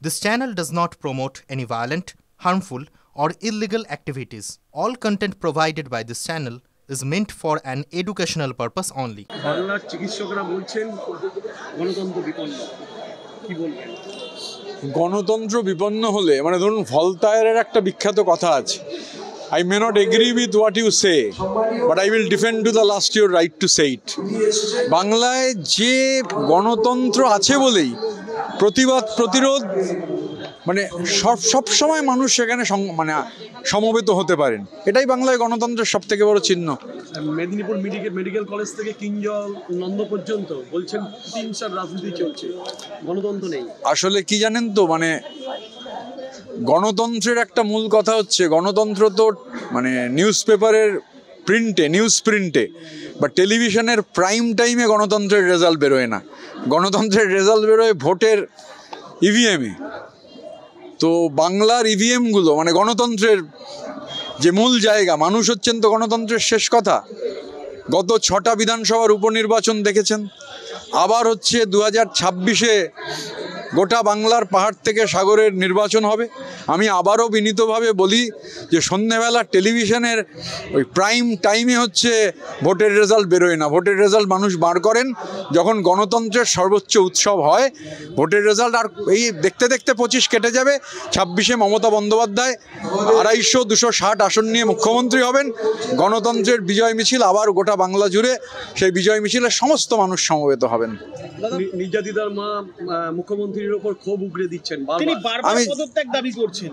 This channel does not promote any violent, harmful, or illegal activities. All content provided by this channel is meant for an educational purpose only. বাংলার চিকিৎসকরা বলছেন গণতন্ত্র বিপন্ন, কি বলবেন? গণতন্ত্র বিপন্ন হলে মানে ধরুন ভলতায়ারের একটা বিখ্যাত কথা আছে, I may not agree with what you say, but I will defend to the last your right to say it. বাংলায় যে গণতন্ত্র আছে বলেই প্রতিবাদ প্রতিরোধ মানে সব সময় মানুষ সেখানে মানে সমবেত হতে পারেন, এটাই বাংলায় গণতন্ত্রের সব থেকে বড় চিহ্ন। মেদিনীপুর মেডিকেল কলেজ থেকে কিংজল নন্দ পর্যন্ত বলছেন হিংসার রাজনীতি চলছে, গণতন্ত্র নেই। আসলে কি জানেন তো, মানে গণতন্ত্রের একটা মূল কথা হচ্ছে গণতন্ত্র তো মানে নিউজ প্রিন্টে বা টেলিভিশনের প্রাইম টাইমে গণতন্ত্রের রেজাল্ট বেরোয় না। গণতন্ত্রের রেজাল্ট বেরোয় ভোটের ইভিএমে। তো বাংলার ইভিএমগুলো মানে গণতন্ত্রের যে মূল জায়গা, মানুষ হচ্ছেন তো গণতন্ত্রের শেষ কথা। গত 6টা বিধানসভার উপনির্বাচন দেখেছেন, আবার হচ্ছে 2026-এ গোটা বাংলার পাহাড় থেকে সাগরের নির্বাচন হবে। আমি আবারও বিনীতভাবে বলি যে সন্ধ্যেবেলা টেলিভিশনের ওই প্রাইম টাইমে হচ্ছে ভোটের রেজাল্ট বেরোয় না। ভোটের রেজাল্ট মানুষ বার করেন যখন গণতন্ত্রের সর্বোচ্চ উৎসব হয়। ভোটের রেজাল্ট আর এই দেখতে দেখতে 25 কেটে যাবে। 26-এ মমতা বন্দ্যোপাধ্যায় 250-260 আসন নিয়ে মুখ্যমন্ত্রী হবেন। গণতন্ত্রের বিজয় মিছিল আবার গোটা বাংলা জুড়ে, সেই বিজয় মিছিলে সমস্ত মানুষ সমবেত হবেন। নির্যাতিতার মা মুখ্যমন্ত্রীর উপর ক্ষোভ উগরে দিচ্ছেন, তিনি বারবার পদত্যাগ দাবি করছেন।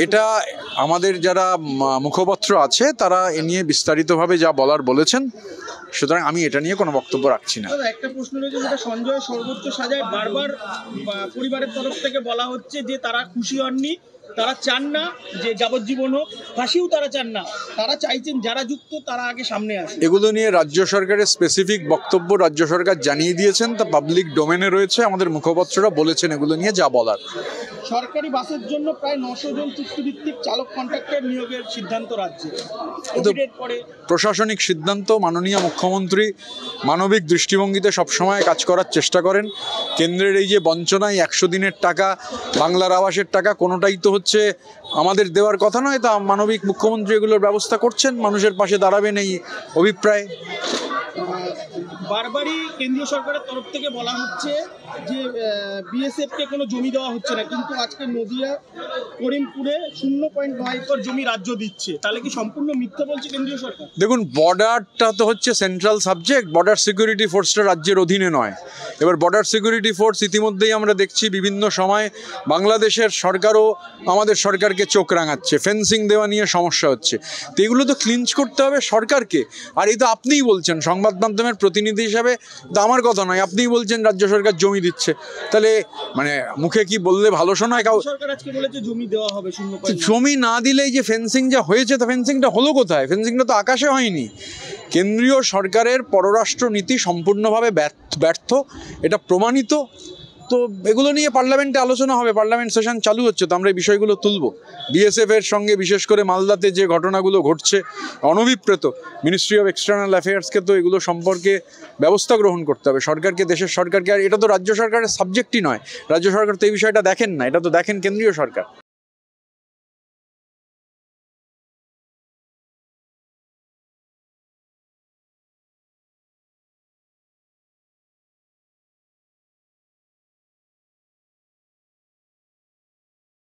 এটা আমাদের যারা মুখপত্র আছে তারা এ নিয়ে বিস্তারিতভাবে যা বলার বলেছেন, সুতরাং আমি এটা নিয়ে কোনো বক্তব্য রাখছি না। একটা প্রশ্ন রয়েছে, যেটা সঞ্জয় সর্বোচ্চ সাজায় বারবার পরিবারের তরফ থেকে বলা হচ্ছে যে তারা খুশি হননি, তারা চান না যে যাবজ্জীবন হোক, ফাঁসিও তারা চান না, তারা চাইছেন যারা যুক্ত তারা আগে সামনে আসে। এগুলো নিয়ে রাজ্য সরকারের স্পেসিফিক বক্তব্য রাজ্য সরকার জানিয়ে দিয়েছেন, তা পাবলিক ডোমেনে রয়েছে। আমাদের মুখপত্ররা বলেছেন এগুলো নিয়ে যা বলার। সরকারি বাসের জন্য প্রায় 900 জন চুক্তিভিত্তিক চালক কন্ট্রাক্টর নিয়োগের সিদ্ধান্ত রাজ্যে। প্রশাসনিক সিদ্ধান্ত। মাননীয় মুখ্যমন্ত্রী মানবিক দৃষ্টিভঙ্গিতে সবসময় কাজ করার চেষ্টা করেন। কেন্দ্রের এই যে বঞ্চনায় 100 দিনের টাকা, বাংলার আবাসের টাকা, কোনোটাই তো হচ্ছে আমাদের দেওয়ার কথা নয়। তা মানবিক মুখ্যমন্ত্রী এগুলোর ব্যবস্থা করছেন, মানুষের পাশে দাঁড়াবেন এই অভিপ্রায়। বারবারই কেন্দ্রীয় সরকারের তরফ থেকে বলা হচ্ছে যে বিএসএফকে কোনো জমি দেওয়া হচ্ছে না, কিন্তু আজকে নদিয়া করিমপুরে 0.9 একর জমি রাজ্য দিচ্ছে, তাহলে কি সম্পূর্ণ মিথ্যা বলছে কেন্দ্রীয় সরকার? দেখুন, বর্ডারটা তো হচ্ছে সেন্ট্রাল সাবজেক্ট, বর্ডার সিকিউরিটি ফোর্সটা রাজ্যের অধীনে নয়। এবার বর্ডার সিকিউরিটি ফোর্স ইতিমধ্যেই আমরা দেখছি বিভিন্ন সময় বাংলাদেশের সরকারও আমাদের সরকারকে চোখ রাঙাচ্ছে, ফেন্সিং দেওয়া নিয়ে সমস্যা হচ্ছে। তো এগুলো তো ক্লিঞ্চ করতে হবে সরকারকে। আর এই তো আপনিই বলছেন সংবাদ মাধ্যমের প্রতিনিধি হিসাবে, তো আমার কথা নয়, আপনিই বলছেন রাজ্য সরকার জমি দিচ্ছে। তাহলে মানে মুখে কি বললে ভালো শোনায়? সরকার আজকে বলেছে জমি দেওয়া হবে 0.9। জমি না দিলেই যে ফেন্সিং যা হয়েছে, তা ফেন্সিংটা হলো কোথায়? ফেন্সিংটা তো আকাশে হয়নি। কেন্দ্রীয় সরকারের পররাষ্ট্র নীতি সম্পূর্ণভাবে ব্যর্থ, এটা প্রমাণিত। তো এগুলো নিয়ে পার্লামেন্টে আলোচনা হবে, পার্লামেন্ট সেশন চালু হচ্ছে, তো আমরা এই বিষয়গুলো তুলব। বিএসএফ এর সঙ্গে বিশেষ করে মালদাতে যে ঘটনাগুলো ঘটছে অনভিপ্রেত, মিনিস্ট্রি অফ এক্সটার্নাল অ্যাফেয়ার্সকে তো এগুলো সম্পর্কে ব্যবস্থা গ্রহণ করতে হবে, সরকারকে, দেশের সরকারকে। আর এটা তো রাজ্য সরকারের সাবজেক্টই নয়, রাজ্য সরকার তো এই বিষয়টা দেখেন না, এটা তো দেখেন কেন্দ্রীয় সরকার।